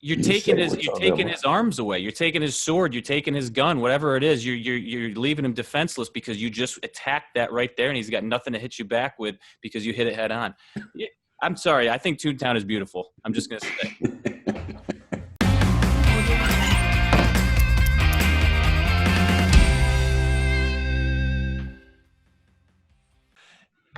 You're You taking say his what's you're on their taking mind. his arms away. You're taking his sword. You're taking his gun. Whatever it is, you're leaving him defenseless because you just attacked that right there, and he's got nothing to hit you back with because you hit it head on. I'm sorry. I think Toontown is beautiful. I'm just gonna say.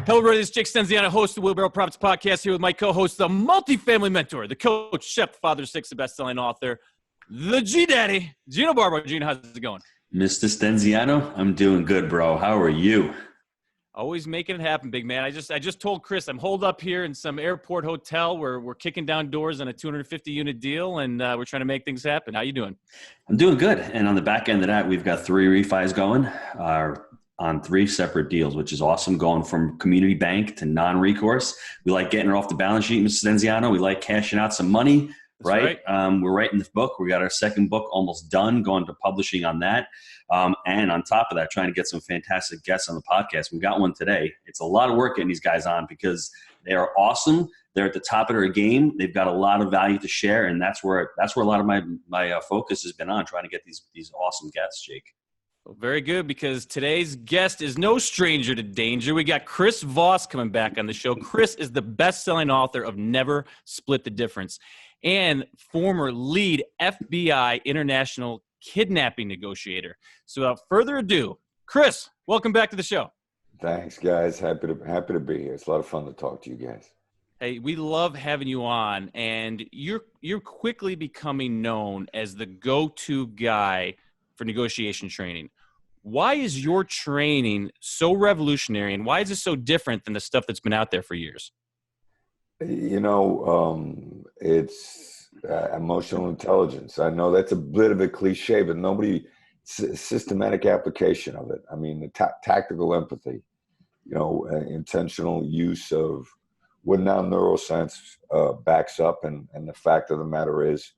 Hello, everybody. This is Jake Stenziano, host of the Wheelbarrow Profits Podcast, here with my co-host, the multifamily mentor, the coach, chef, father of six, the best-selling author, the G-Daddy, Gino Barbo. Gino, how's it going? Mr. Stenziano, I'm doing good, bro. How are you? Always making it happen, big man. I just told Chris I'm holed up here in some airport hotel where we're kicking down doors on a 250-unit deal, and we're trying to make things happen. How you doing? I'm doing good. And on the back end of that, we've got 3 refis going on 3 separate deals, which is awesome, going from community bank to non-recourse. We like getting it off the balance sheet, Mr. Stenziano. We like cashing out some money, right? We're writing the book. We got our second book almost done, going to publishing on that. And on top of that, trying to get some fantastic guests on the podcast. We got one today. It's a lot of work getting these guys on because they are awesome. They're at the top of their game. They've got a lot of value to share, and that's where a lot of my focus has been on, trying to get these awesome guests, Jake. Well, very good, because today's guest is no stranger to danger. We got Chris Voss coming back on the show. Chris is the best-selling author of Never Split the Difference and former lead FBI international kidnapping negotiator. So without further ado, Chris, welcome back to the show. Thanks, guys. Happy to be here. It's a lot of fun to talk to you guys. Hey, we love having you on, and you're quickly becoming known as the go-to guy for negotiation training. Why is your training so revolutionary, and why is it so different than the stuff that's been out there for years? It's emotional intelligence. I know that's a bit of a cliche, but systematic application of it. I mean, the tactical empathy, intentional use of what now neuroscience backs up. And the fact of the matter is,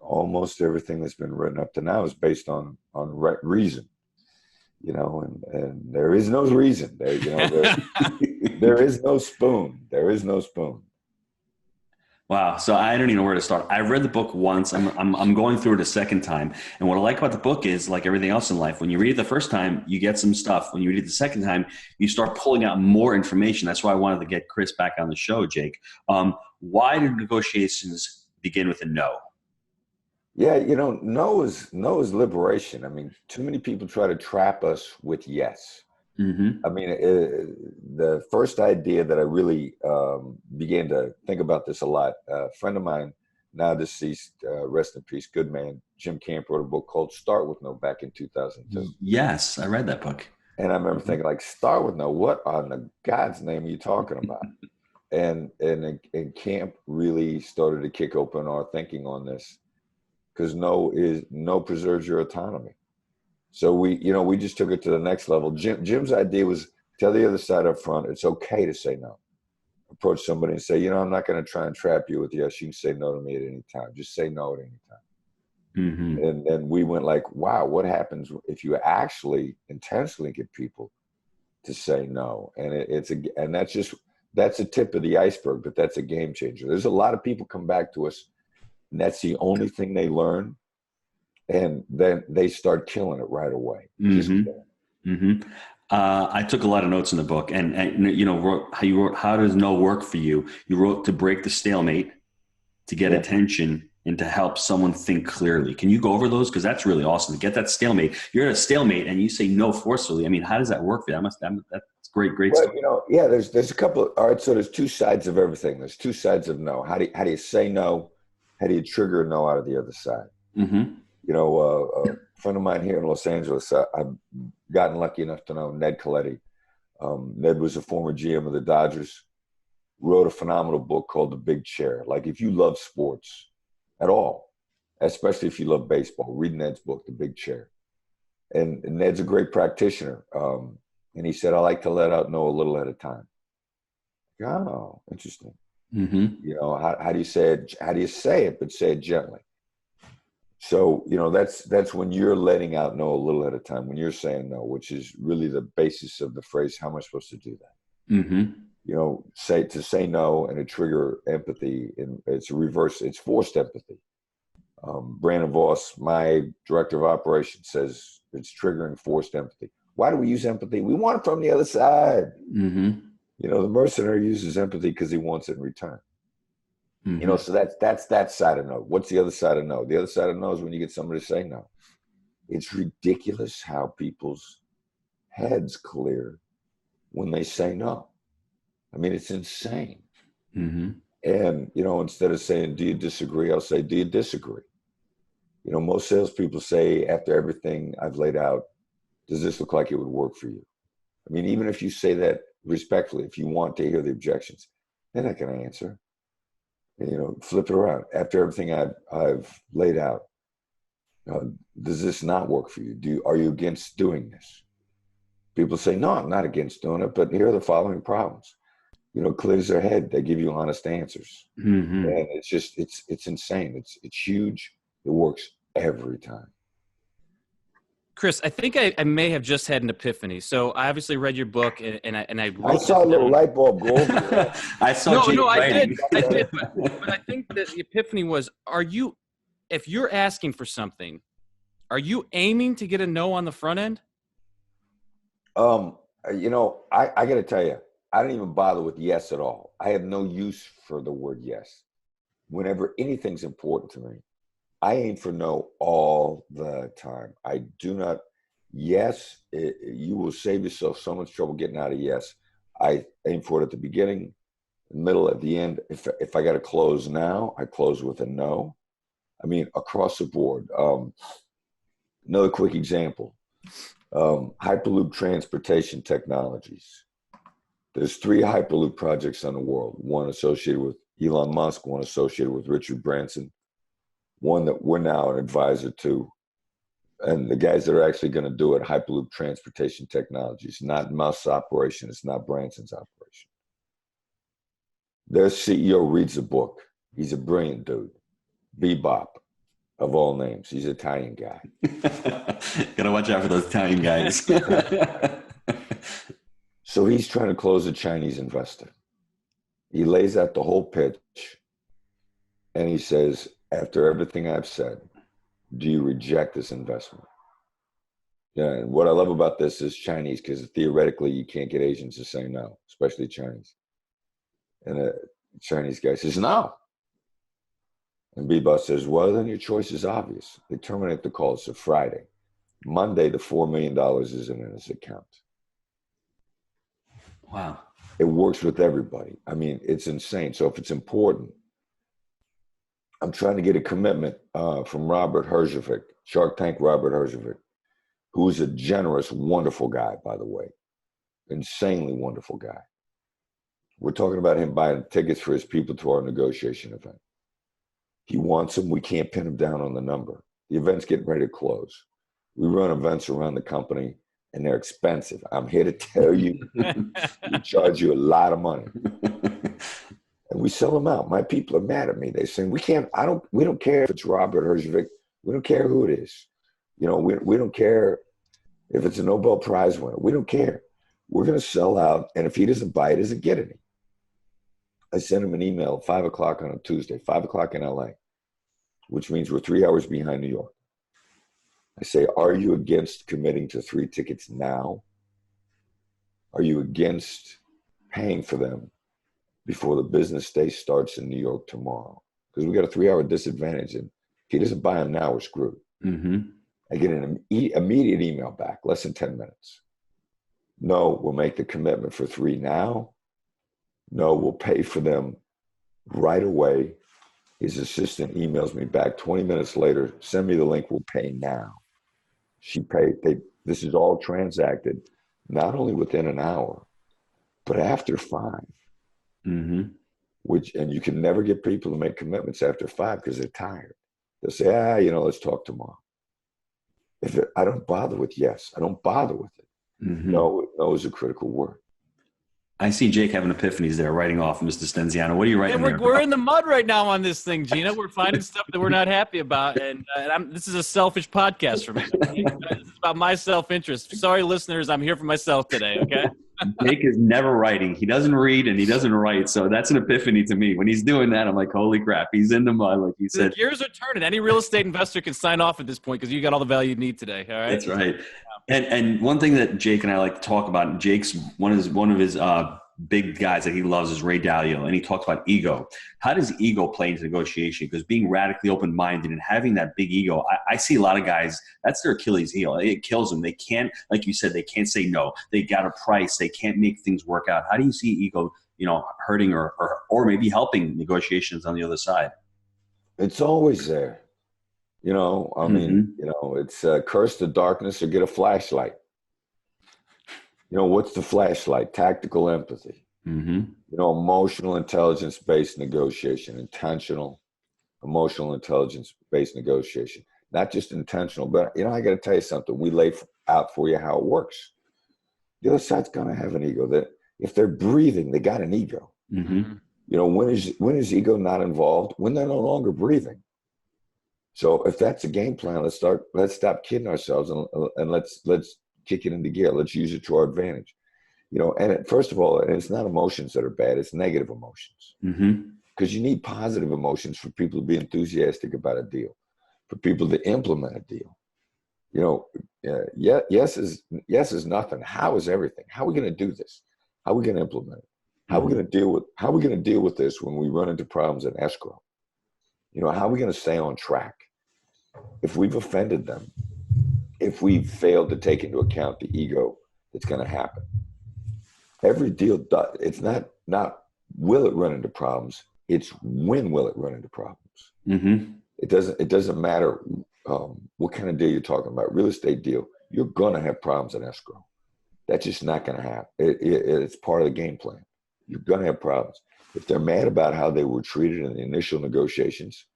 almost everything that's been written up to now is based on reason, and there is no reason there. There is no spoon. There is no spoon. Wow. So I don't even know where to start. I read the book once. I'm going through it a second time. And what I like about the book is, like everything else in life, when you read it the first time, you get some stuff. When you read it the second time, you start pulling out more information. That's why I wanted to get Chris back on the show, Jake. Why do negotiations begin with a no? Yeah, no is liberation. I mean, too many people try to trap us with yes. Mm-hmm. I mean, the first idea that I really began to think about this a lot, a friend of mine, now deceased, rest in peace, good man, Jim Camp, wrote a book called Start With No back in 2002. Yes, I read that book. And I remember thinking, like, start with no, what on the God's name are you talking about? and Camp really started to kick open our thinking on this, because no preserves your autonomy. So we just took it to the next level. Jim's idea was tell the other side up front, it's okay to say no. Approach somebody and say, I'm not going to try and trap you with yes. You can say no to me at any time. Just say no at any time. Mm-hmm. And then we went like, wow, what happens if you actually intentionally get people to say no? And that's a tip of the iceberg, but that's a game changer. There's a lot of people come back to us, and that's the only thing they learn. And then they start killing it right away. Mm-hmm. Mm-hmm. I took a lot of notes in the book, and wrote how does no work for you? You wrote to break the stalemate, to get attention, and to help someone think clearly. Can you go over those? Because that's really awesome to get that stalemate. You're at a stalemate and you say no forcefully. I mean, how does that work for you? That's great stuff. There's a couple. All right, so there's 2 sides of everything. There's 2 sides of no. How do you say no? How do you trigger a no out of the other side? Mm-hmm. A friend of mine here in Los Angeles, I've gotten lucky enough to know Ned Colletti. Ned was a former GM of the Dodgers, wrote a phenomenal book called The Big Chair. Like, if you love sports at all, especially if you love baseball, read Ned's book, The Big Chair. And Ned's a great practitioner. And he said, I like to let out no a little at a time. Oh, interesting. Mm-hmm. How do you say it? How do you say it, but say it gently? So, that's when you're letting out no a little at a time, when you're saying no, which is really the basis of the phrase, how am I supposed to do that? Mm-hmm. to say no and to trigger empathy. And it's reverse. It's forced empathy. Brandon Voss, my director of operations, says it's triggering forced empathy. Why do we use empathy? We want it from the other side. Mm-hmm. The mercenary uses empathy because he wants it in return. Mm-hmm. So that's that side of no. What's the other side of no? The other side of no is when you get somebody to say no. It's ridiculous how people's heads clear when they say no. I mean, it's insane. Mm-hmm. And, instead of saying, do you disagree? I'll say, do you disagree? Most salespeople say, after everything I've laid out, does this look like it would work for you? I mean, even if you say that respectfully, if you want to hear the objections, they're not going to answer. And, flip it around. After everything I've laid out, does this not work for you? Are you against doing this? People say, no, I'm not against doing it, but here are the following problems. Clears their head. They give you honest answers. Mm-hmm. And it's insane. It's huge. It works every time. Chris, I think I may have just had an epiphany. So I obviously read your book, and I wrote I saw a little light bulb go over. I saw. No, I writing. did, but I think that the epiphany was: if you're asking for something, are you aiming to get a no on the front end? I got to tell you, I don't even bother with yes at all. I have no use for the word yes. Whenever anything's important to me, I aim for no all the time. I do not. Yes, you will save yourself so much trouble getting out of yes. I aim for it at the beginning, the middle, at the end. If I got to close now, I close with a no. I mean, across the board. Another quick example. Hyperloop transportation technologies. There's 3 Hyperloop projects in the world. One associated with Elon Musk, one associated with Richard Branson, one that we're now an advisor to. And the guys that are actually going to do it, Hyperloop Transportation Technologies, not Musk's operation, it's not Branson's operation. Their CEO reads a book. He's a brilliant dude. Bebop, of all names. He's an Italian guy. Gotta watch out for those Italian guys. So he's trying to close a Chinese investor. He lays out the whole pitch, and he says, after everything I've said, do you reject this investment? Yeah, and what I love about this is Chinese, because theoretically you can't get Asians to say no, especially Chinese. And a Chinese guy says, no. And Bebop says, well, then your choice is obvious. They terminate the call. It's a Friday. Monday, the $4 million isn't in his account. Wow. It works with everybody. I mean, it's insane. So if it's important, I'm trying to get a commitment from Robert Herjavec, Shark Tank Robert Herjavec, who's a generous, wonderful guy, by the way. Insanely wonderful guy. We're talking about him buying tickets for his people to our negotiation event. He wants them. We can't pin him down on the number. The event's getting ready to close. We run events around the company, and they're expensive. I'm here to tell you, we charge you a lot of money. And we sell them out. My people are mad at me. They're saying, we don't care if it's Robert Herjavec. We don't care who it is. We don't care if it's a Nobel Prize winner. We don't care. We're going to sell out. And if he doesn't buy it, he doesn't get any. I sent him an email at 5 o'clock on a Tuesday, 5 o'clock in LA, which means we're 3 hours behind New York. I say, are you against committing to 3 tickets now? Are you against paying for them before the business day starts in New York tomorrow? Because we got a 3-hour disadvantage, and if he doesn't buy them now, we're screwed. Mm-hmm. I get an immediate email back, less than 10 minutes. No, we'll make the commitment for 3 now. No, we'll pay for them right away. His assistant emails me back 20 minutes later, send me the link, we'll pay now. She paid. This is all transacted, not only within an hour, but after 5. Mm-hmm. And you can never get people to make commitments after 5 because they're tired. They'll say, let's talk tomorrow. I don't bother with yes. I don't bother with it. Mm-hmm. No is a critical word. I see Jake having epiphanies there, writing off Mr. Stenziano. What are you writing there? We're in the mud right now on this thing, Gina. We're finding stuff that we're not happy about, and this is a selfish podcast for me. This is about my self-interest. Sorry, listeners, I'm here for myself today, okay? Jake is never writing. He doesn't read and he doesn't write. So that's an epiphany to me. When he's doing that, I'm like, holy crap, he's in the mud, like you said. The gears are turning. Any real estate investor can sign off at this point because you got all the value you need today. All right. That's right. And one thing that Jake and I like to talk about, and Jake's one of his big guys that he loves is Ray Dalio, and he talks about ego. How does ego play into negotiation? Because being radically open-minded and having that big ego, I see a lot of guys, that's their Achilles heel. It kills them. They can't, like you said, they can't say no. They got a price. They can't make things work out. How do you see ego, hurting or maybe helping negotiations on the other side? It's always there. It's curse the darkness or get a flashlight. What's the flashlight? Tactical empathy. Emotional intelligence-based negotiation, intentional, emotional intelligence-based negotiation. Not just intentional, but, I got to tell you something. We lay out for you how it works. The other side's going to have an ego. That if they're breathing, they got an ego. When is ego not involved? When they're no longer breathing. So if that's a game plan, let's stop kidding ourselves and let's kick it into gear. Let's use it to our advantage. First of all, it's not emotions that are bad. It's negative emotions. Because you need positive emotions for people to be enthusiastic about a deal, for people to implement a deal. Yes is nothing. How is everything? How are we going to do this? How are we going to implement it? How are we going to deal with this when we run into problems in escrow? How are we going to stay on track? If we've offended them, if we've failed to take into account the ego that's going to happen. Every deal, it's not will it run into problems, it's when will it run into problems. It doesn't matter what kind of deal you're talking about. Real estate deal, you're going to have problems in escrow. That's just not going to happen. It's part of the game plan. You're going to have problems. If they're mad about how they were treated in the initial negotiations,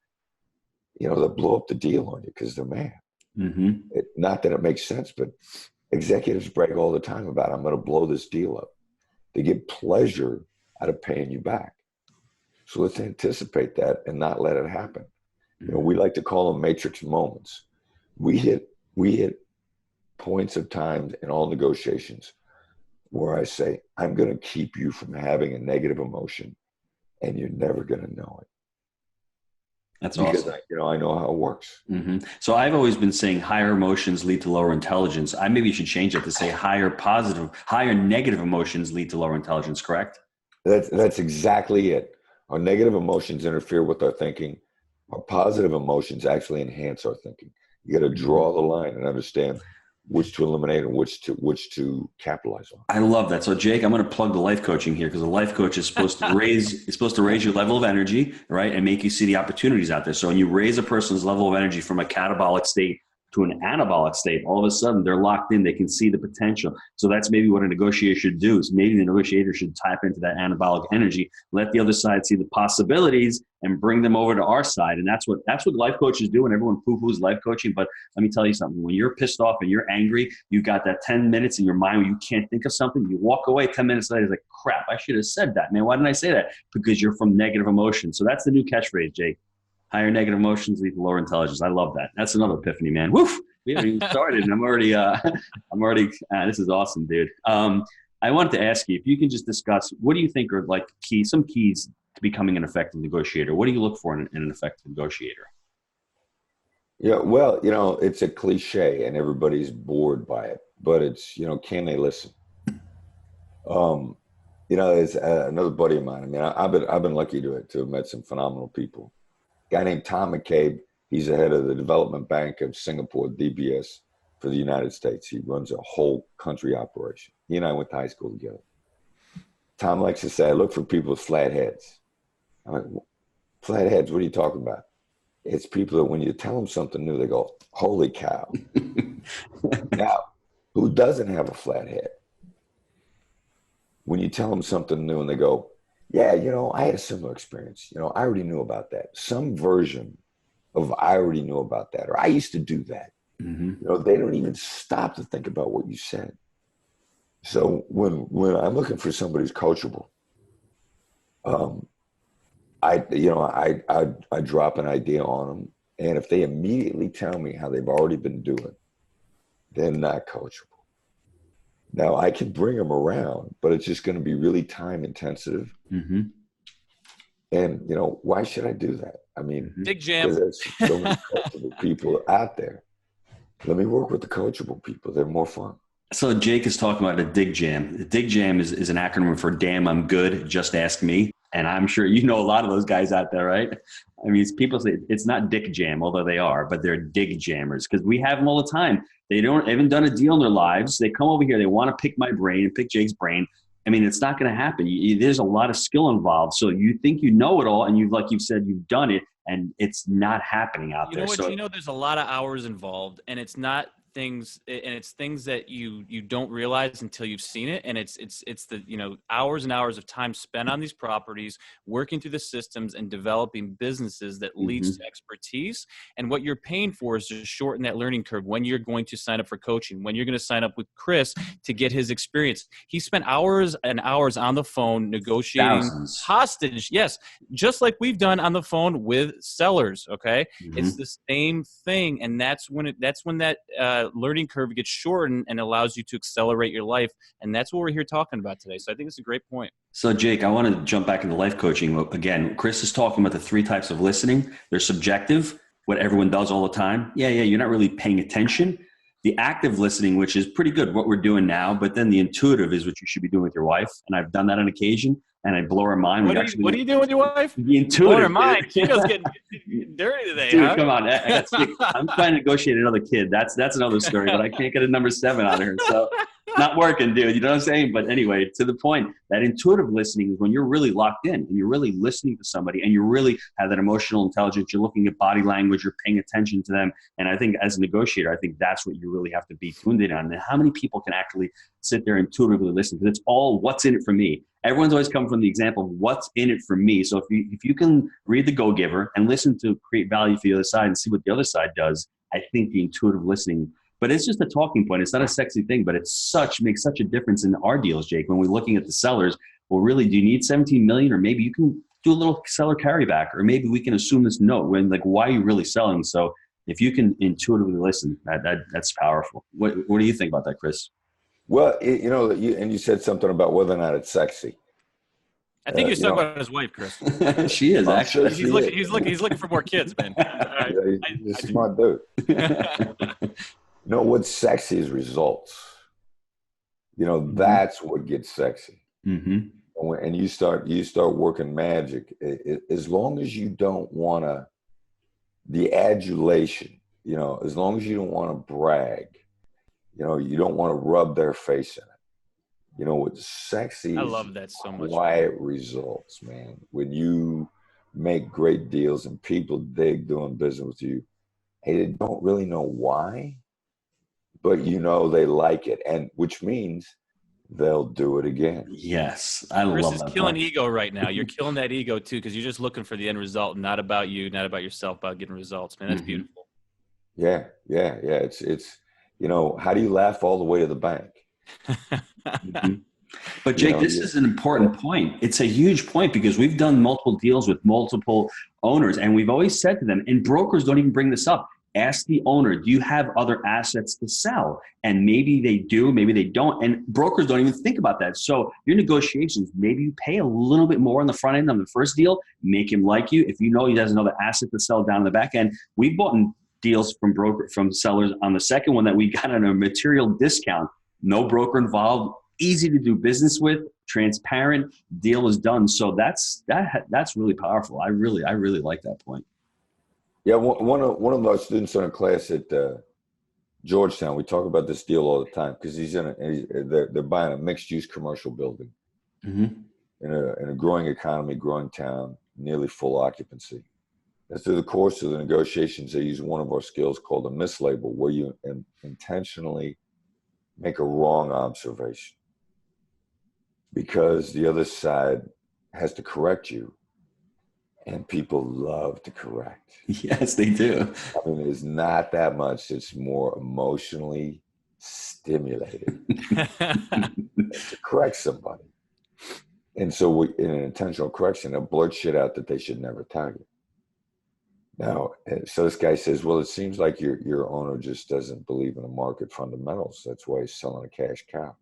they'll blow up the deal on you because they're mad. Not that it makes sense, but executives brag all the time about, I'm going to blow this deal up. They get pleasure out of paying you back. So let's anticipate that and not let it happen. We like to call them matrix moments. We hit points of time in all negotiations where I say, I'm going to keep you from having a negative emotion and you're never going to know it. That's because awesome. I know how it works. So I've always been saying higher emotions lead to lower intelligence. I maybe should change it to say higher negative emotions lead to lower intelligence, correct? That's exactly it. Our negative emotions interfere with our thinking. Our positive emotions actually enhance our thinking. You got to draw the line and understand which to eliminate and which to capitalize on. I love that. So Jake, I'm going to plug the life coaching here because the life coach is supposed to raise your level of energy, right? And make you see the opportunities out there. So when you raise a person's level of energy from a catabolic state to an anabolic state, all of a sudden they're locked in. They can see the potential. So that's maybe what a negotiator should do. Is maybe the negotiator should tap into that anabolic energy, let the other side see the possibilities, and bring them over to our side. And that's what life coaches do. And everyone poo-poos life coaching. But let me tell you something. When you're pissed off and you're angry, you got that 10 minutes in your mind where you can't think of something. You walk away 10 minutes later, it's like, crap, I should have said that, man. Why didn't I say that? Because you're from negative emotions. So that's the new catchphrase, Jake. Higher negative emotions lead to lower intelligence. I love that. That's another epiphany, man. Woof! We haven't even started, and I'm already. This is awesome, dude. I wanted to ask you if you can just discuss what do you think are like some keys to becoming an effective negotiator. What do you look for in an effective negotiator? Yeah, well, it's a cliche, and everybody's bored by it. But it's can they listen? It's another buddy of mine. I mean, I've been lucky to have met some phenomenal people. Guy named Tom McCabe. He's the head of the development bank of Singapore, DBS, for the United States. He runs a whole country operation. He and I went to high school together. Tom likes to say, I look for people with flat heads. I'm like, flat heads, what are you talking about? It's people that when you tell them something new, they go, holy cow. Now, who doesn't have a flat head? When you tell them something new and they go, yeah, I had a similar experience. I already knew about that. Some version of I already knew about that, or I used to do that. They don't even stop to think about what you said. So when I'm looking for somebody who's coachable, I drop an idea on them, and if they immediately tell me how they've already been doing, they're not coachable. Now I can bring them around, but it's just going to be really time intensive. Mm-hmm. And, why should I do that? I mean, Dig because jam. there's so many coachable people out there. Let me work with the coachable people. They're more fun. So Jake is talking about a dig jam. The dig jam is an acronym for damn, I'm good. Just ask me. And I'm sure you know a lot of those guys out there, right? I mean, people say it's not dick jam, although they are, but they're dig jammers because we have them all the time. They haven't done a deal in their lives. They come over here. They want to pick my brain and pick Jake's brain. I mean, it's not going to happen. There's a lot of skill involved. So you think you know it all, and like you've said, you've done it, and it's not happening out You there. know what, So Gino? There's a lot of hours involved, and it's not things, and it's things that you don't realize until you've seen it. And it's the hours and hours of time spent on these properties, working through the systems and developing businesses that leads to expertise. And what you're paying for is to shorten that learning curve when you're going to sign up for coaching, when you're going to sign up with Chris to get his experience. He spent hours and hours on the phone negotiating thousands. hostage. Yes, just like we've done on the phone with sellers. Okay. It's the same thing, and that's when that learning curve gets shortened and allows you to accelerate your life, and that's what we're here talking about today. So I think it's a great point. So Jake, I want to jump back into life coaching again. Chris is talking about the 3 types of listening. They're subjective, what everyone does all the time. Yeah, you're not really paying attention. The active listening, which is pretty good, what we're doing now, but then the intuitive is what you should be doing with your wife, and I've done that on occasion, and I blow her mind. What are you doing with your wife? The intuitive. Blow her mind. Gino's getting dirty today, Dude, huh? come on. I'm trying to negotiate another kid. That's another story, but I can't get a number 7 out of her. So not working, dude. You know what I'm saying? But anyway, to the point, that intuitive listening is when you're really locked in and you're really listening to somebody and you really have that emotional intelligence. You're looking at body language. You're paying attention to them. And I think as a negotiator, I think that's what you really have to be tuned in on. And how many people can actually sit there and intuitively listen? Because it's all what's in it for me. Everyone's always come from the example of what's in it for me. So if you can read the Go-Giver and listen to create value for the other side and see what the other side does, I think the intuitive listening, but it's just a talking point. It's not a sexy thing, but makes such a difference in our deals, Jake. When we're looking at the sellers, well, really, do you need 17 million, or maybe you can do a little seller carryback, or maybe we can assume this note when, like, why are you really selling? So if you can intuitively listen, that's powerful. What do you think about that, Chris? Well, you said something about whether or not it's sexy. I think he was talking about his wife, Chris. She is actually. He's looking for more kids, man. Right. Yeah, he's a smart dude. What's sexy is results. That's what gets sexy. Mm-hmm. And you start working magic. As long as you don't want the adulation, as long as you don't want to brag, you don't want to rub their face in it. What's sexy I is love that so much. quiet results, man. When you make great deals and people dig doing business with you, and they don't really know why, but they like it, and which means they'll do it again. Yes, I Chris love is that. killing ego right now. You're killing that ego too, because you're just looking for the end result, not about you, not about yourself, about getting results, man. That's beautiful. Yeah. It's how do you laugh all the way to the bank? Mm-hmm. But Jake, this is an important point. It's a huge point because we've done multiple deals with multiple owners, and we've always said to them, and brokers don't even bring this up. Ask the owner, do you have other assets to sell? And maybe they do, maybe they don't. And brokers don't even think about that. So your negotiations, maybe you pay a little bit more on the front end on the first deal, make him like you. If you know he has another asset to sell down the back end, we've bought deals from sellers on the second one that we got on a material discount. No broker involved, easy to do business with, transparent, deal is done. So that's really powerful. I really like that point. Yeah, one of our students in a class at Georgetown, we talk about this deal all the time because they're buying a mixed-use commercial building in a growing economy, growing town, nearly full occupancy. And through the course of the negotiations, they use one of our skills called a mislabel, where you intentionally make a wrong observation because the other side has to correct you. And people love to correct. Yes, they do. I mean, it's not that much. It's more emotionally stimulated to correct somebody. And so in an intentional correction, they'll blurt shit out that they should never tell you. Now, so this guy says, well, it seems like your owner just doesn't believe in the market fundamentals. That's why he's selling a cash cow.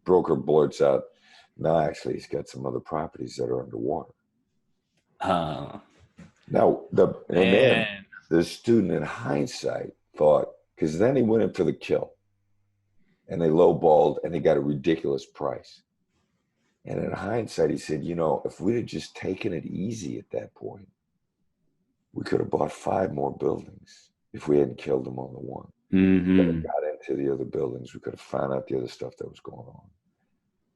broker blurts out, no, actually, he's got some other properties that are underwater. Now, and then the student in hindsight thought, because then he went in for the kill and they lowballed and they got a ridiculous price. And in hindsight, he said, if we'd have just taken it easy at that point, we could have bought 5 more buildings if we hadn't killed them on the one. Mm-hmm. We could have got into the other buildings. We could have found out the other stuff that was going on.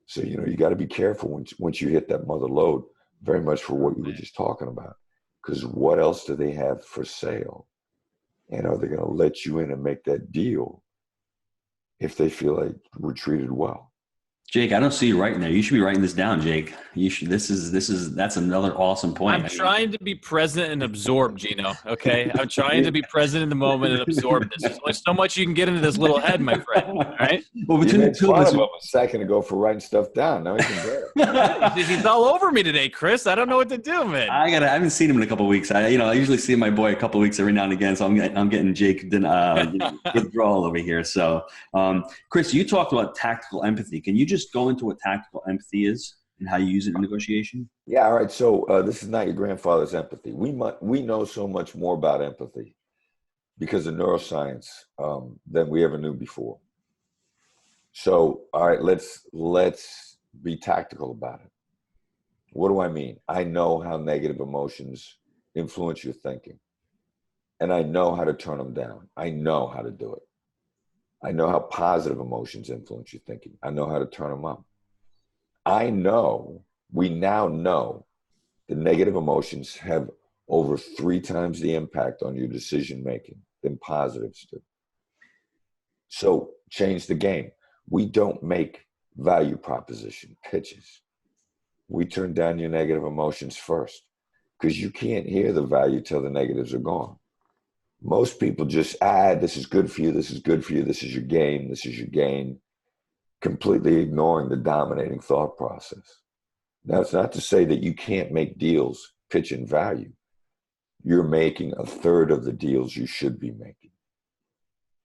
So, you got to be careful once you hit that mother lode, very much for what you were just talking about. Because what else do they have for sale? And are they going to let you in and make that deal if they feel like we're treated well? Jake, I don't see you writing there. You should be writing this down, Jake. You should. That's another awesome point. I'm trying to be present and absorb, Gino. Okay, I'm trying to be present in the moment and absorb this. There's only so much you can get into this little head, my friend. All right. Well, between the two of us, a second ago for writing stuff down. Now he can bear it. He's all over me today, Chris. I don't know what to do, man. I haven't seen him in a couple of weeks. I usually see my boy a couple of weeks every now and again. So I'm getting Jake withdrawal over here. So, Chris, you talked about tactical empathy. Can you just go into what tactical empathy is and how you use it in negotiation? Yeah, all right. So this is not your grandfather's empathy. We know so much more about empathy because of neuroscience than we ever knew before. So, all right, let's be tactical about it. What do I mean? I know how negative emotions influence your thinking, and I know how to turn them down. I know how to do it. I know how positive emotions influence your thinking. I know how to turn them up. We now know the negative emotions have over 3 times the impact on your decision making than positives do. So change the game. We don't make value proposition pitches. We turn down your negative emotions first because you can't hear the value till the negatives are gone. Most people just, this is good for you, this is good for you, this is your game, this is your gain, completely ignoring the dominating thought process. Now, it's not to say that you can't make deals pitch in value. You're making a third of the deals you should be making.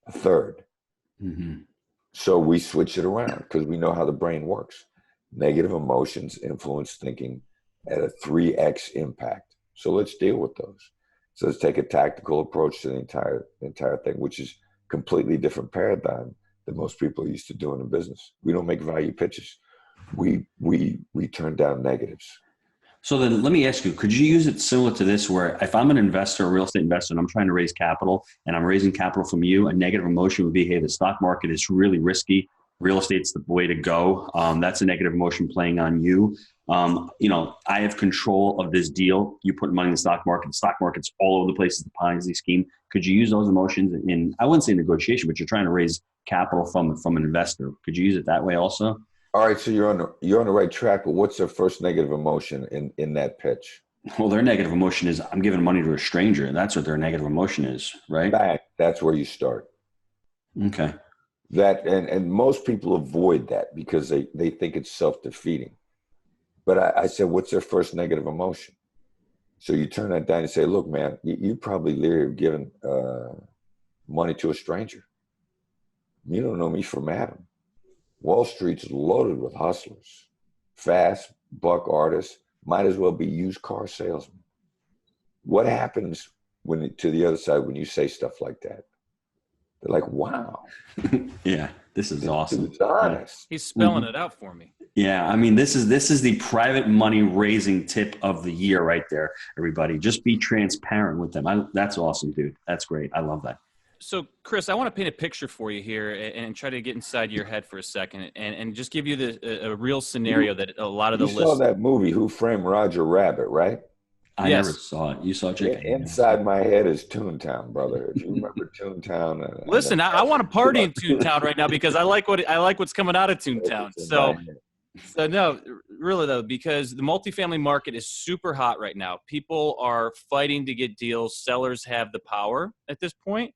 A third. Mm-hmm. So we switch it around because we know how the brain works. Negative emotions influence thinking at a 3x impact. So let's deal with those. So let's take a tactical approach to the entire thing, which is completely different paradigm than most people are used to doing in business. We don't make value pitches. We turn down negatives. So then let me ask you, could you use it similar to this where if I'm an investor, a real estate investor, and I'm trying to raise capital and I'm raising capital from you, a negative emotion would be, hey, the stock market is really risky. Real estate's the way to go. That's a negative emotion playing on you. I have control of this deal. You put money in the stock market's all over the place. It's a Ponzi scheme. Could you use those emotions in, I wouldn't say negotiation, but you're trying to raise capital from an investor. Could you use it that way also? All right, so you're on the right track, but what's their first negative emotion in that pitch? Well, their negative emotion is I'm giving money to a stranger. That's what their negative emotion is, right? That's where you start. Okay. That and most people avoid that because they think it's self-defeating. But I said, what's their first negative emotion? So you turn that down and say, look, man, you probably leery of giving money to a stranger. You don't know me from Adam. Wall Street's loaded with hustlers, fast buck artists, might as well be used car salesmen. What happens to the other side when you say stuff like that? They're like, wow. Yeah, this is awesome. It's honest. He's spelling it out for me. Yeah, I mean, this is the private money raising tip of the year right there, everybody. Just be transparent with them. That's awesome, dude. That's great. I love that. So, Chris, I want to paint a picture for you here and try to get inside your head for a second and just give you a real scenario that a lot of the listeners. You saw that movie, Who Framed Roger Rabbit, right? I never saw it. You saw it, Jake? Inside my head is Toontown, brother. If you remember Toontown. Listen, I want to party in Toontown right now because I like what's coming out of Toontown. So no, really though, because the multifamily market is super hot right now. People are fighting to get deals. Sellers have the power at this point.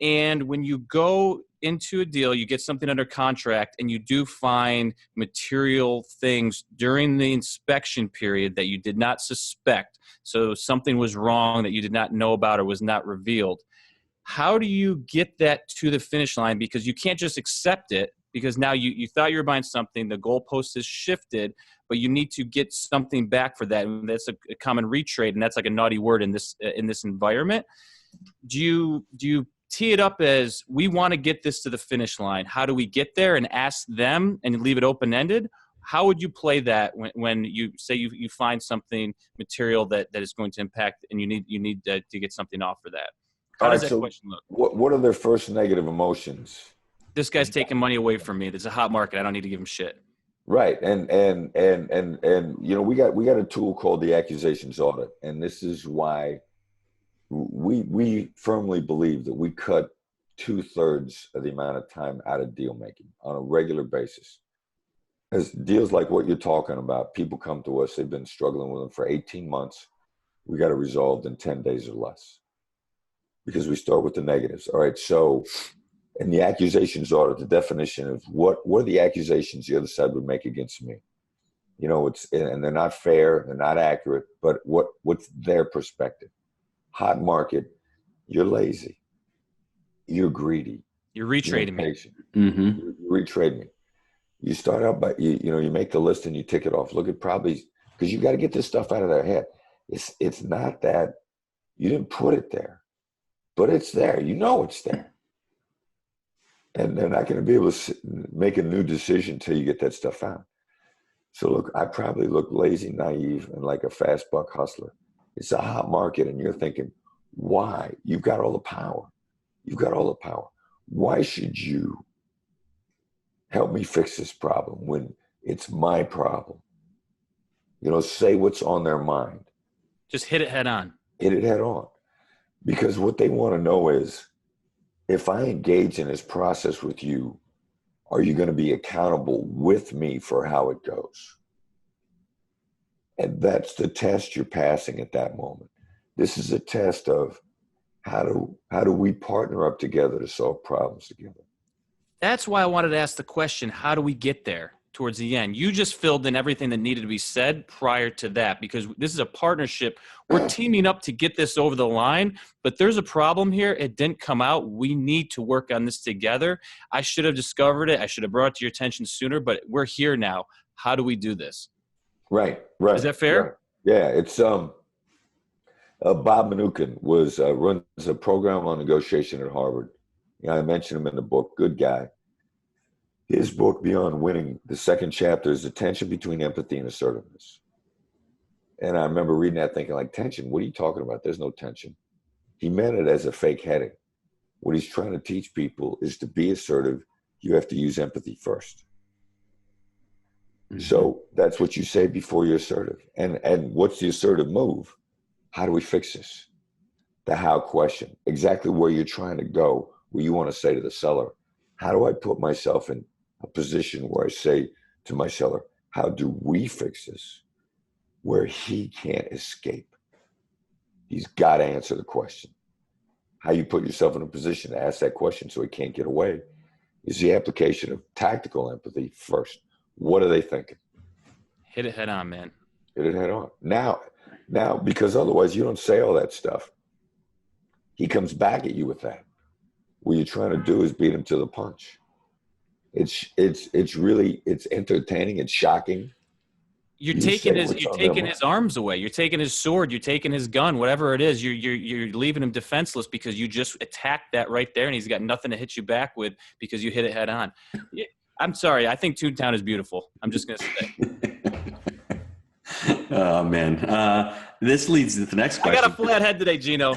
And when you go into a deal, you get something under contract and you do find material things during the inspection period that you did not suspect. So something was wrong that you did not know about or was not revealed. How do you get that to the finish line? Because you can't just accept it because now you thought you were buying something, the goalpost has shifted, but you need to get something back for that. And that's a common retrade, and that's like a naughty word in this environment. Do you tee it up as, we want to get this to the finish line? How do we get there, and ask them and leave it open-ended? How would you play that when you say you find something material that is going to impact, and you need to get something off for that? How does that question look? What are their first negative emotions? This guy's taking money away from me. There's a hot market. I don't need to give him shit. Right. And we got a tool called the accusations audit. And this is why we firmly believe that we cut 2/3 of the amount of time out of deal making on a regular basis. As deals like what you're talking about, people come to us, they've been struggling with them for 18 months. We got it resolved in 10 days or less, because we start with the negatives. All right. So in the accusations audit, the definition of what are the accusations the other side would make against me? And they're not fair, they're not accurate, but what's their perspective? Hot market, you're lazy, you're greedy, you're retrading me. Mm-hmm. You retrade me. You start out by you make the list and you tick it off. Look at probably, because you got to get this stuff out of their head. It's not that you didn't put it there, but it's there. It's there. And they're not going to be able to make a new decision until you get that stuff out. So look, I probably look lazy, naive, and like a fast buck hustler. It's a hot market, and you're thinking, why? You've got all the power. Why should you help me fix this problem when it's my problem? Say what's on their mind. Just hit it head on. Because what they want to know is, if I engage in this process with you, are you going to be accountable with me for how it goes? And that's the test you're passing at that moment. This is a test of how do we partner up together to solve problems together? That's why I wanted to ask the question, how do we get there towards the end? You just filled in everything that needed to be said prior to that, because this is a partnership. We're teaming up to get this over the line, but there's a problem here. It didn't come out. We need to work on this together. I should have discovered it. I should have brought it to your attention sooner, but we're here now. How do we do this? Right. Is that fair? Right. Yeah. It's Bob Mnookin runs a program on negotiation at Harvard. I mentioned him in the book. Good guy. His book, Beyond Winning, the second chapter is the tension between empathy and assertiveness. And I remember reading that thinking, like, tension? What are you talking about? There's no tension. He meant it as a fake heading. What he's trying to teach people is, to be assertive, you have to use empathy first. Mm-hmm. So that's what you say before you're assertive. And what's the assertive move? How do we fix this? The how question. Exactly where you're trying to go, where you want to say to the seller, how do I put myself in a position where I say to my seller, how do we fix this? Where he can't escape. He's got to answer the question. How you put yourself in a position to ask that question so he can't get away is the application of tactical empathy first. What are they thinking? Hit it head on, man. Hit it head on. Now, because otherwise you don't say all that stuff. He comes back at you with that. What you're trying to do is beat him to the punch. It's entertaining. It's shocking. You're taking his arms away. You're taking his sword. You're taking his gun. Whatever it is, you're leaving him defenseless because you just attacked that right there, and he's got nothing to hit you back with because you hit it head on. I'm sorry. I think Toontown is beautiful. I'm just gonna say. Oh man, this leads to the next question. I got a flat head today, Gino.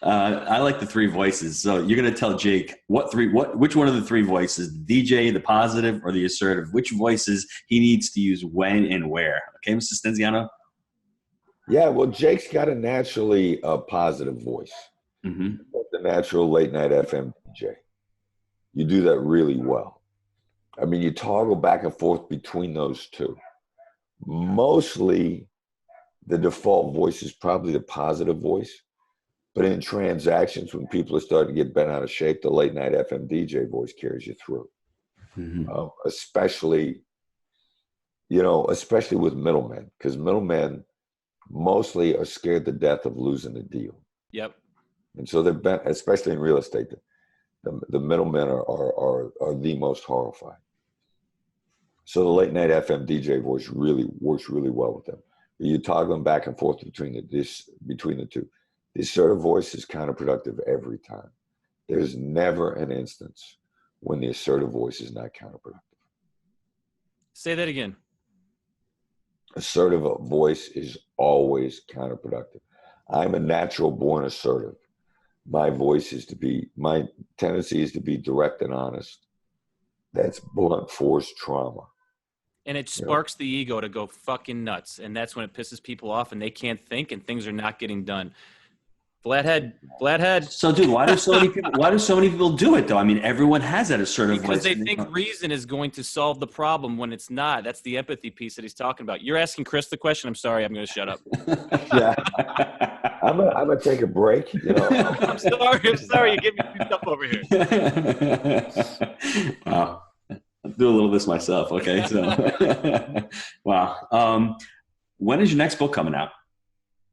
I like the three voices. So you're going to tell Jake which one of the three voices, the DJ, the positive, or the assertive, which voices he needs to use when and where. Okay, Mr. Stenziano? Yeah, well, Jake's got a naturally positive voice. Mm-hmm. The natural late night FM DJ. You do that really well. I mean, you toggle back and forth between those two. Mostly the default voice is probably the positive voice. But in transactions, when people are starting to get bent out of shape, the late night FM DJ voice carries you through. Mm-hmm. Especially with middlemen, because middlemen mostly are scared to death of losing the deal. Yep. And so they're bent, especially in real estate. The middlemen are the most horrifying. So the late night FM DJ voice really works really well with them. You toggle them back and forth between the two. The assertive voice is counterproductive every time. There's never an instance when the assertive voice is not counterproductive. Say that again. Assertive voice is always counterproductive. I'm a natural born assertive. My tendency is to be direct and honest. That's blunt force trauma. And it sparks the ego to go fucking nuts. And that's when it pisses people off and they can't think and things are not getting done. Flathead. So, dude, why do so many people do it though? I mean, everyone has that assertive because voice. they think reason is going to solve the problem when it's not. That's the empathy piece that he's talking about. You're asking Chris the question. I'm sorry. I'm going to shut up. Yeah. I'm gonna take a break. I'm sorry. You give me some stuff over here. Wow. I'll do a little of this myself. Okay. So, wow. When is your next book coming out?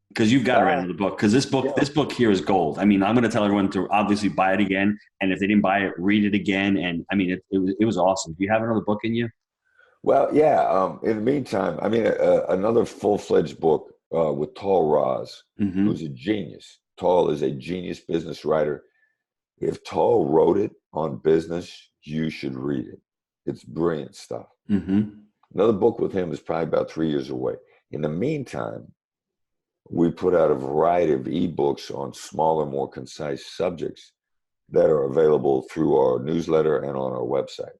Because you've got to write another book. Because this book here is gold. I mean, I'm going to tell everyone to obviously buy it again, and if they didn't buy it, read it again. And I mean, it was awesome. Do you have another book in you? Well, yeah. In the meantime, I mean, another full-fledged book with Tal Raz, who's a genius. Tal is a genius business writer. If Tal wrote it on business, you should read it. It's brilliant stuff. Another book with him is probably about 3 years away. In the meantime, we put out a variety of ebooks on smaller, more concise subjects that are available through our newsletter and on our website.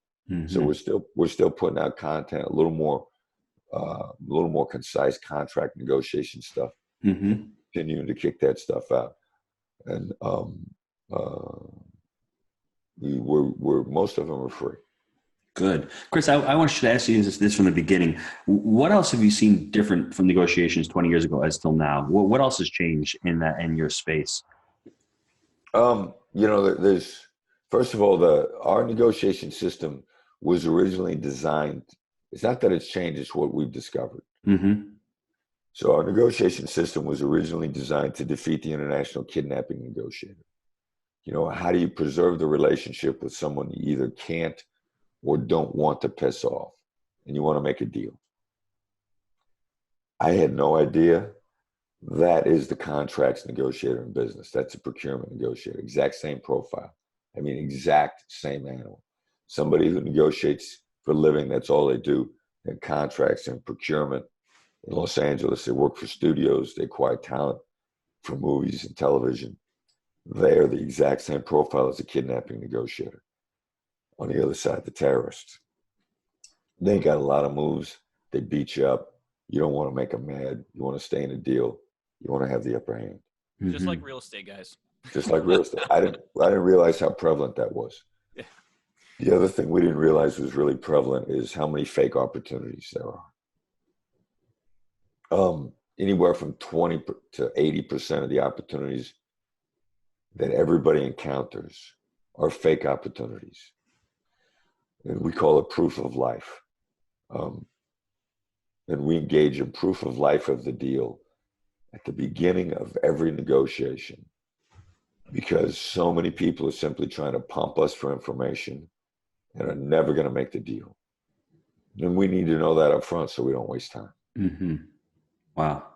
So we're still putting out content, a little more concise contract negotiation stuff. Continuing to kick that stuff out, and we're most of them are free. Good. Chris, I want to ask you this from the beginning. What else have you seen different from negotiations 20 years ago as till now? What else has changed in your space? There's, first of all, our negotiation system was originally designed. It's not that it's changed, it's what we've discovered. So our negotiation system was originally designed to defeat the international kidnapping negotiator. How do you preserve the relationship with someone you either can't or don't want to piss off, and you want to make a deal? I had no idea that is the contracts negotiator in business. That's a procurement negotiator, exact same profile. I mean, exact same animal. Somebody who negotiates for a living, that's all they do, and contracts and procurement. In Los Angeles, they work for studios, they acquire talent for movies and television. They are the exact same profile as a kidnapping negotiator. On the other side, the terrorists. They got a lot of moves. They beat you up. You don't want to make them mad. You want to stay in a deal. You want to have the upper hand. Just like real estate, guys. Just like real estate. I didn't realize how prevalent that was. Yeah. The other thing we didn't realize was really prevalent is how many fake opportunities there are. Anywhere from 20 to 80% of the opportunities that everybody encounters are fake opportunities. And we call it proof of life. And we engage in proof of life of the deal at the beginning of every negotiation, because so many people are simply trying to pump us for information and are never going to make the deal. And we need to know that up front so we don't waste time. Wow.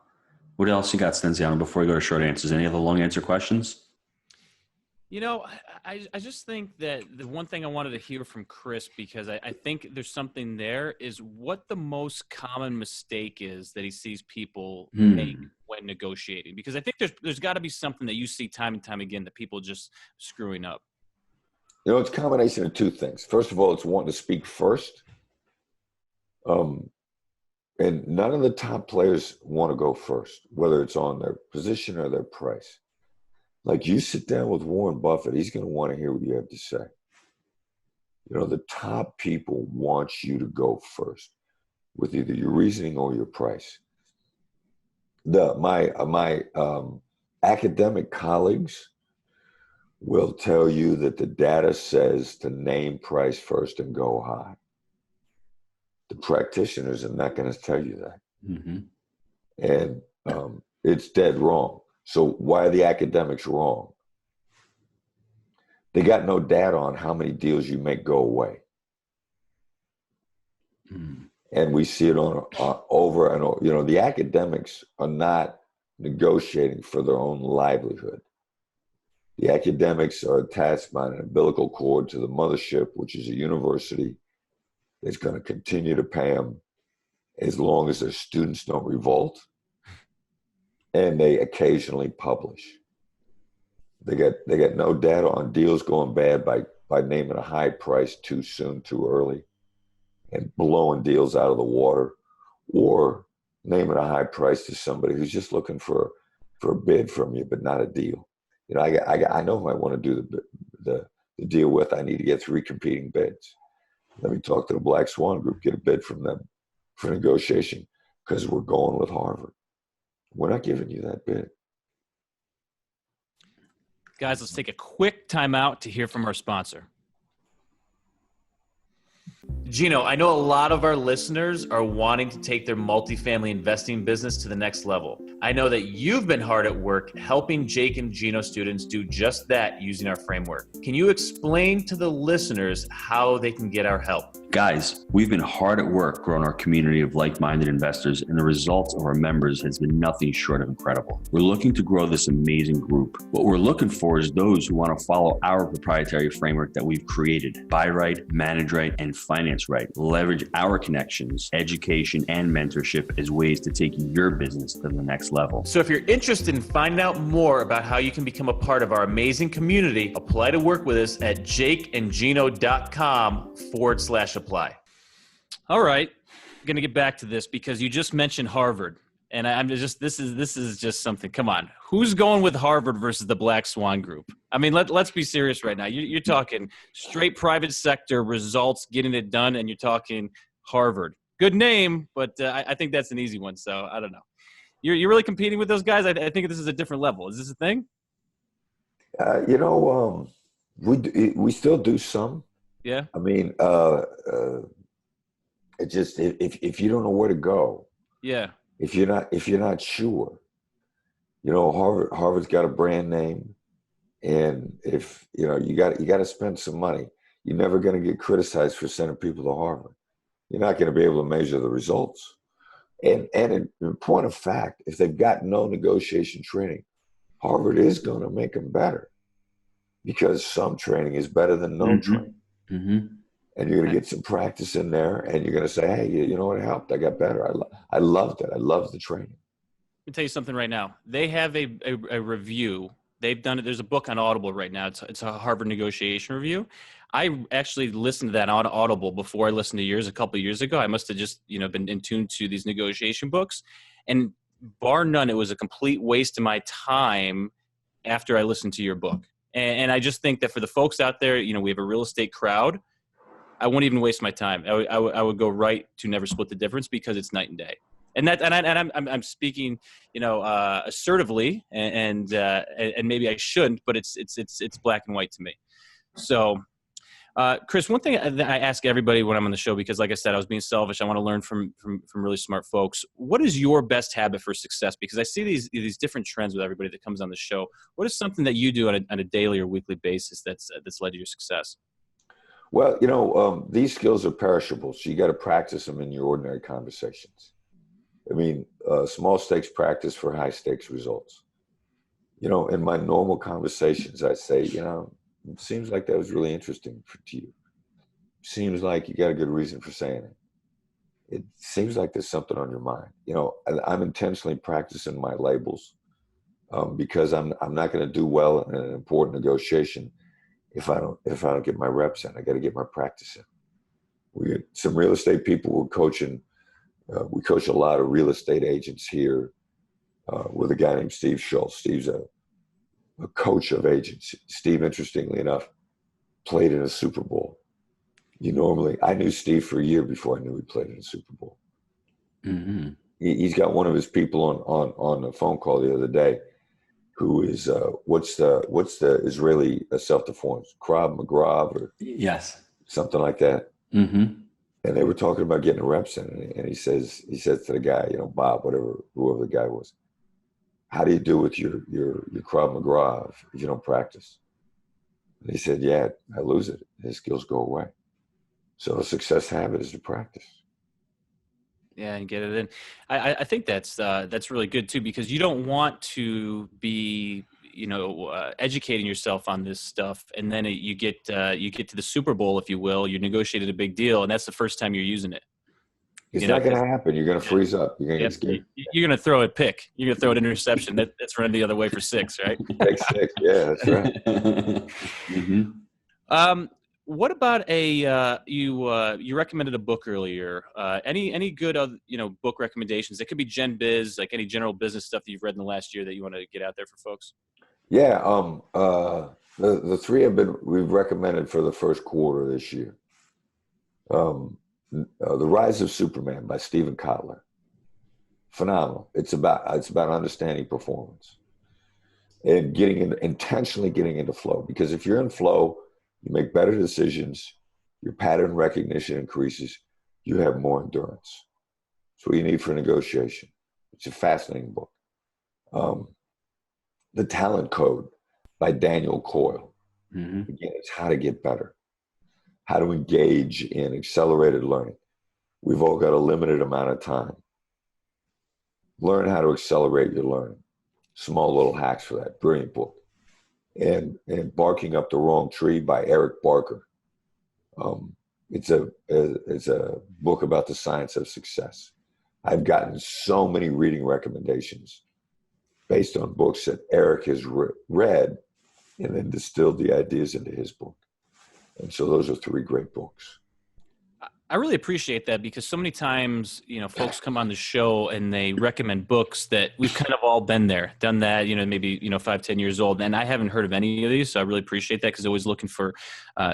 What else you got, Stenziano, before we go to short answers? Any other long answer questions? I just think that the one thing I wanted to hear from Chris, because I think there's something there, is what the most common mistake is that he sees people make when negotiating. Because I think there's got to be something that you see time and time again that people just screwing up. It's a combination of two things. First of all, it's wanting to speak first. And none of the top players want to go first, whether it's on their position or their price. Like, you sit down with Warren Buffett, he's going to want to hear what you have to say. The top people want you to go first with either your reasoning or your price. My academic colleagues will tell you that the data says to name price first and go high. The practitioners are not going to tell you that. And it's dead wrong. So why are the academics wrong? They got no data on how many deals you make go away. And we see it on over and over. You know, the academics are not negotiating for their own livelihood. The academics are attached by an umbilical cord to the mothership, which is a university that's going to continue to pay them as long as their students don't revolt, and they occasionally publish. They get no data on deals going bad by naming a high price too soon, too early, and blowing deals out of the water, or naming a high price to somebody who's just looking for a bid from you, but not a deal. You know, I know who I want to do the deal with. I need to get 3 competing bids. Let me talk to the Black Swan Group, get a bid from them for negotiation, because we're going with Harvard. We're not giving you that bid. Guys, let's take a quick time out to hear from our sponsor. Gino, I know a lot of our listeners are wanting to take their multifamily investing business to the next level. I know that you've been hard at work helping Jake and Gino students do just that using our framework. Can you explain to the listeners how they can get our help? Guys, we've been hard at work growing our community of like-minded investors, and the results of our members has been nothing short of incredible. We're looking to grow this amazing group. What we're looking for is those who want to follow our proprietary framework that we've created: buy right, manage right, and finance right. Leverage our connections, education, and mentorship as ways to take your business to the next level. So if you're interested in finding out more about how you can become a part of our amazing community, apply to work with us at jakeandgino.com/apply. All right. I'm going to get back to this because you just mentioned Harvard. And I'm just, this is just something. Come on. Who's going with Harvard versus the Black Swan Group? I mean, let's be serious right now. You're talking straight private sector results, getting it done. And you're talking Harvard. Good name, but I think that's an easy one. So I don't know. You're really competing with those guys? I think this is a different level. Is this a thing? We still do some. Yeah. I mean, it just if you don't know where to go. Yeah. If you're not sure, you know, Harvard's got a brand name, and if you know you got to spend some money. You're never going to get criticized for sending people to Harvard. You're not going to be able to measure the results. And in point of fact, if they've got no negotiation training, Harvard is going to make them better, because some training is better than no training. Mm-hmm. And you're going to get some practice in there, and you're going to say, hey, you know what, it helped. I got better. I loved it. I loved the training. Let me tell you something right now. They have a review. They've done it. There's a book on Audible right now. It's a Harvard negotiation review. I actually listened to that on Audible before I listened to yours a couple of years ago. I must have just, been in tune to these negotiation books. And bar none, it was a complete waste of my time after I listened to your book. And I just think that for the folks out there, we have a real estate crowd. I won't even waste my time. I would go right to Never Split the Difference, because it's night and day. And I'm speaking, assertively, and maybe I shouldn't, but it's black and white to me. So, Chris, one thing that I ask everybody when I'm on the show, because like I said, I was being selfish. I want to learn from really smart folks. What is your best habit for success? Because I see these different trends with everybody that comes on the show. What is something that you do on a daily or weekly basis that's led to your success? Well, these skills are perishable, so you got to practice them in your ordinary conversations. I mean, small stakes practice for high stakes results. In my normal conversations, I say, it seems like that was really interesting to you. Seems like you got a good reason for saying it. It seems like there's something on your mind. I'm intentionally practicing my labels because I'm not going to do well in an important negotiation if I don't get my reps in. I got to get my practice in. We had some real estate people were coaching. We coach a lot of real estate agents here with a guy named Steve Schultz. Steve's a coach of agents. Steve, interestingly enough, played in a Super Bowl. I knew Steve for a year before I knew he played in a Super Bowl. Mm-hmm. He's got one of his people on a phone call the other day who is what's the Israeli self-defense, Krav Maga, or yes, something like that. Mm-hmm. And they were talking about getting reps in, and he says to the guy, Bob, whoever the guy was, how do you do with your Krav Maga if you don't practice? And he said, yeah, I lose it. His skills go away. So a success habit is to practice. Yeah, and get it in. I think that's really good too, because you don't want to be educating yourself on this stuff, and then you get to the Super Bowl, if you will. You negotiated a big deal, and that's the first time you're using it. It's not going to happen. You're going to freeze up. You're going to get scared. You're going to throw a pick. You're going to throw an interception. That's running the other way for 6, right? Take 6. Yeah, that's right. Mm-hmm. What about you recommended a book earlier? Any good book recommendations? It could be Gen Biz, like any general business stuff that you've read in the last year that you want to get out there for folks. Yeah, the 3 we've recommended for the first quarter this year. The Rise of Superman by Stephen Kotler. Phenomenal. It's about understanding performance and intentionally getting into flow. Because if you're in flow, you make better decisions, your pattern recognition increases, you have more endurance. That's what you need for negotiation. It's a fascinating book. The Talent Code by Daniel Coyle. Mm-hmm. Again, it's how to get better, how to engage in accelerated learning. We've all got a limited amount of time. Learn how to accelerate your learning. Small little hacks for that. Brilliant book. And Barking Up the Wrong Tree by Eric Barker. It's a book about the science of success. I've gotten so many reading recommendations based on books that Eric has read and then distilled the ideas into his book. And so those are 3 great books. I really appreciate that, because so many times, folks come on the show and they recommend books that we've kind of all been there, done that, maybe, 5-10 years old. And I haven't heard of any of these. So I really appreciate that, because always looking for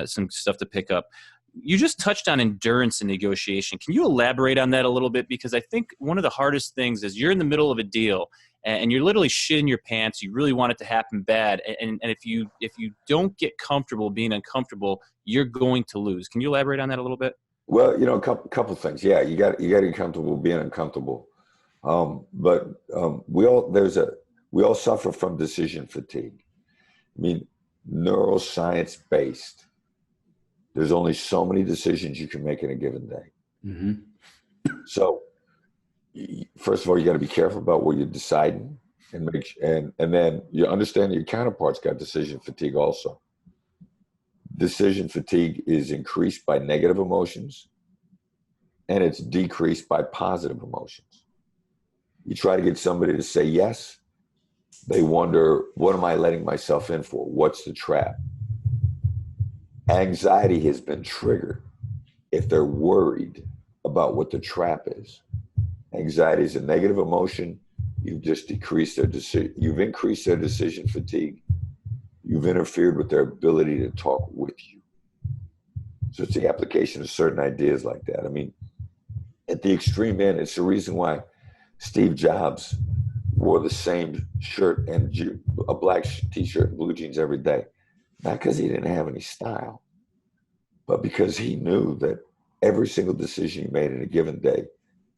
some stuff to pick up. You just touched on endurance and negotiation. Can you elaborate on that a little bit? Because I think one of the hardest things is you're in the middle of a deal and you're literally shitting your pants. You really want it to happen bad. And if you don't get comfortable being uncomfortable, you're going to lose. Can you elaborate on that a little bit? Well, a couple things. Yeah, you got to get comfortable being uncomfortable. But we all suffer from decision fatigue. I mean, neuroscience based. There's only so many decisions you can make in a given day. Mm-hmm. So, first of all, you got to be careful about what you're deciding, and then you understand your counterpart's got decision fatigue also. Decision fatigue is increased by negative emotions, and it's decreased by positive emotions. You try to get somebody to say yes, they wonder, what am I letting myself in for? What's the trap? Anxiety has been triggered if they're worried about what the trap is. Anxiety is a negative emotion. You've just decreased their decision. You've increased their decision fatigue. You've interfered with their ability to talk with you. So it's the application of certain ideas like that. I mean, at the extreme end, it's the reason why Steve Jobs wore the same shirt and a black t-shirt and blue jeans every day. Not because he didn't have any style, but because he knew that every single decision he made in a given day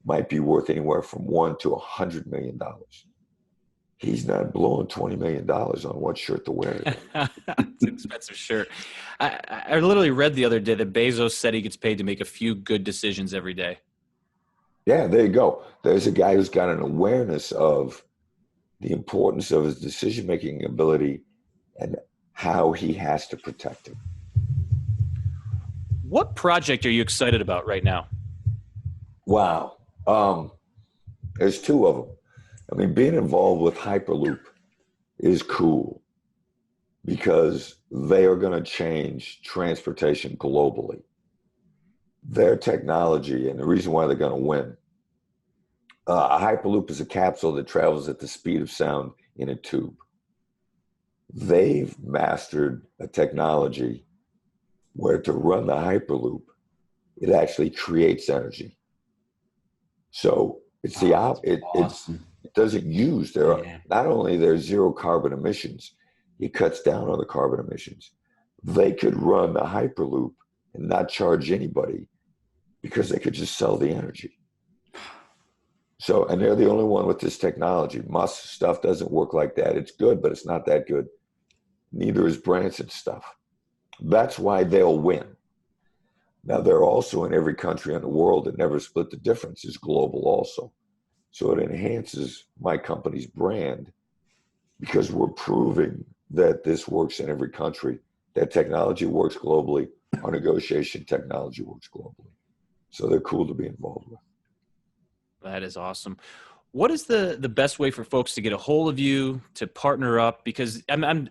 might be worth anywhere from $1 to $100 million. He's not blowing $20 million on what shirt to wear. It's an expensive shirt. I literally read the other day that Bezos said he gets paid to make a few good decisions every day. Yeah, there you go. There's a guy who's got an awareness of the importance of his decision-making ability and how he has to protect it. What project are you excited about right now? Wow. There's 2 of them. I mean, being involved with Hyperloop is cool because they are going to change transportation globally. Their technology, and the reason why they're going to win, a Hyperloop is a capsule that travels at the speed of sound in a tube. They've mastered a technology where to run the Hyperloop, it actually creates energy. So it's awesome. It doesn't use not only their 0 carbon emissions, it cuts down on the carbon emissions. They could run the Hyperloop and not charge anybody because they could just sell the energy. So, and they're the only one with this technology. Musk's stuff doesn't work like that. It's good, but it's not that good. Neither is Branson's stuff. That's why they'll win. Now, they're also in every country in the world that never split the difference is global also. So it enhances my company's brand because we're proving that this works in every country, that technology works globally, our negotiation technology works globally. So they're cool to be involved with. That is awesome. What is the best way for folks to get a hold of you, to partner up? Because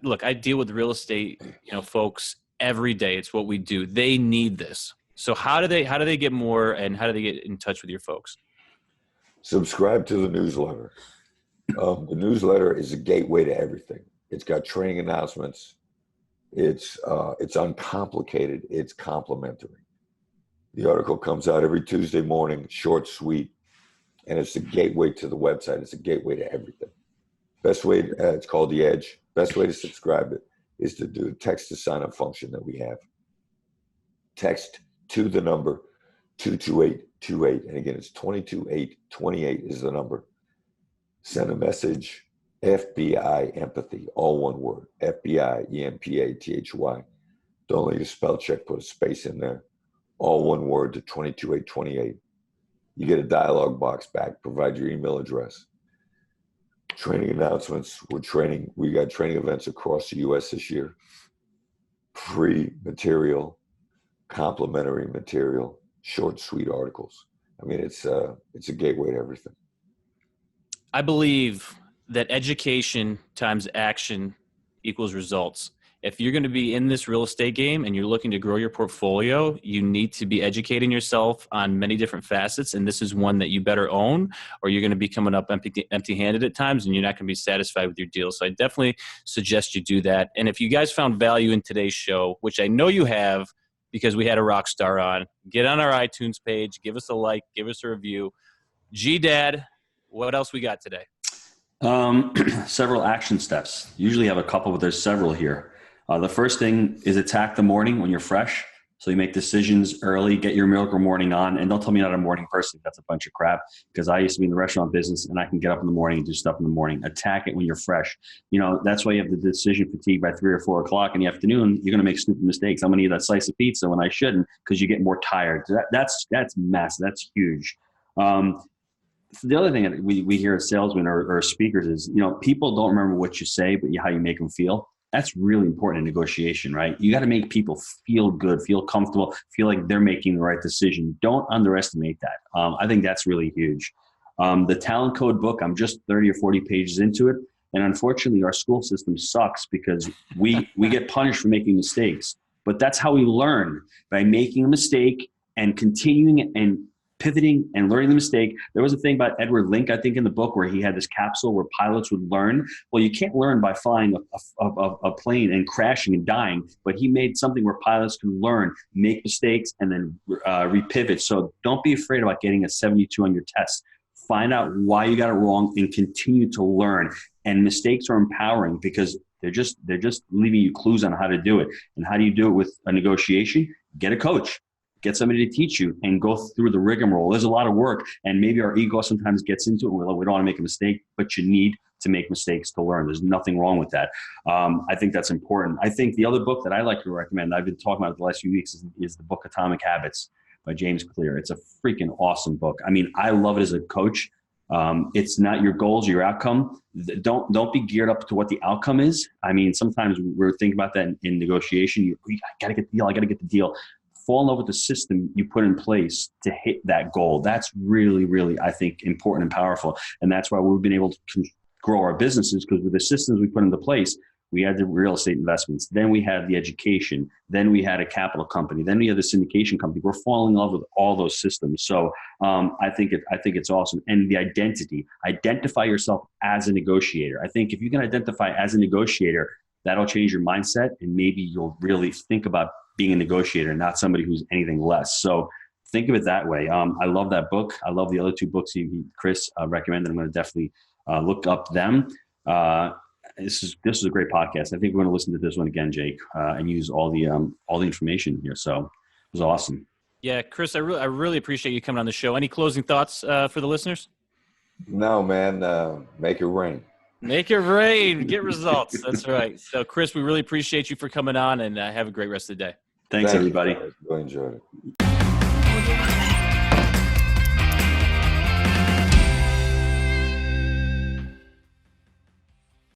look, I deal with real estate, folks every day. It's what we do. They need this. So how do they get more, and how do they get in touch with your folks? Subscribe to the newsletter. The newsletter is a gateway to everything. It's got training announcements. It's uncomplicated. It's complimentary. The article comes out every Tuesday morning, short, sweet, and it's a gateway to the website. It's a gateway to everything. Best way, it's called The Edge. Best way to subscribe it is to do a text to sign up function that we have. Text to the number 22828. And again, it's 22828 is the number. Send a message, FBI empathy, all one word, FBI EMPATHY. Don't leave a spell check, put a space in there. All one word to 22828. You get a dialog box back, provide your email address. Training announcements, we got training events across the US this year. Free material, complimentary material, short, sweet articles. I mean, it's a gateway to everything. I believe that education times action equals results. If you're going to be in this real estate game and you're looking to grow your portfolio, you need to be educating yourself on many different facets. And this is one that you better own, or you're going to be coming up empty-handed at times and you're not going to be satisfied with your deal. So I definitely suggest you do that. And if you guys found value in today's show, which I know you have because we had a rock star on, get on our iTunes page, give us a like, give us a review. G-Dad, what else we got today? Several action steps. Usually have a couple, but there's several here. The first thing is attack the morning when you're fresh. So you make decisions early, get your miracle morning on, and don't tell me you're not a morning person. That's a bunch of crap, because I used to be in the restaurant business and I can get up in the morning and do stuff in the morning. Attack it when you're fresh. That's why you have the decision fatigue by 3 or 4 o'clock in the afternoon. You're going to make stupid mistakes. I'm going to eat that slice of pizza when I shouldn't, because you get more tired. That's massive. That's huge. The other thing that we hear as salesmen or speakers is, people don't remember what you say, but how you make them feel. That's really important in negotiation, right? You got to make people feel good, feel comfortable, feel like they're making the right decision. Don't underestimate that. I think that's really huge. The Talent Code book, I'm just 30 or 40 pages into it. And unfortunately, our school system sucks because we get punished for making mistakes. But that's how we learn, by making a mistake and continuing and pivoting and learning the mistake. There was a thing about Edward Link, I think, in the book, where he had this capsule where pilots would learn. Well, you can't learn by flying a plane and crashing and dying, but he made something where pilots can learn, make mistakes, and then repivot. So don't be afraid about getting a 72 on your test. Find out why you got it wrong and continue to learn. And mistakes are empowering because they're just leaving you clues on how to do it. And how do you do it with a negotiation? Get a coach. Get somebody to teach you and go through the rigmarole. There's a lot of work, and maybe our ego sometimes gets into it. We don't want to make a mistake, but you need to make mistakes to learn. There's nothing wrong with that. I think that's important. I think the other book that I like to recommend, I've been talking about it the last few weeks, is the book Atomic Habits by James Clear. It's a freaking awesome book. I mean, I love it as a coach. It's not your goals, your outcome. Don't be geared up to what the outcome is. I mean, sometimes we're thinking about that in negotiation. I got to get the deal. I got to get the deal. Fall in love with the system you put in place to hit that goal. That's really, really, I think, important and powerful. And that's why we've been able to grow our businesses, because with the systems we put into place, we had the real estate investments, then we had the education, then we had a capital company, then we had the syndication company. We're falling in love with all those systems. So I think it's awesome. And the identify yourself as a negotiator. I think if you can identify as a negotiator, that'll change your mindset, and maybe you'll really think about being a negotiator, not somebody who's anything less. So think of it that way. I love that book. I love the other 2 books Chris recommended. I'm going to definitely look up them. This is a great podcast. I think we're going to listen to this one again, Jake, and use all the information here. So it was awesome. Yeah, Chris, I really appreciate you coming on the show. Any closing thoughts for the listeners? No, man. Make it rain. Make it rain. Get results. That's right. So, Chris, we really appreciate you for coming on, and have a great rest of the day. Thanks, everybody. Really enjoyed it.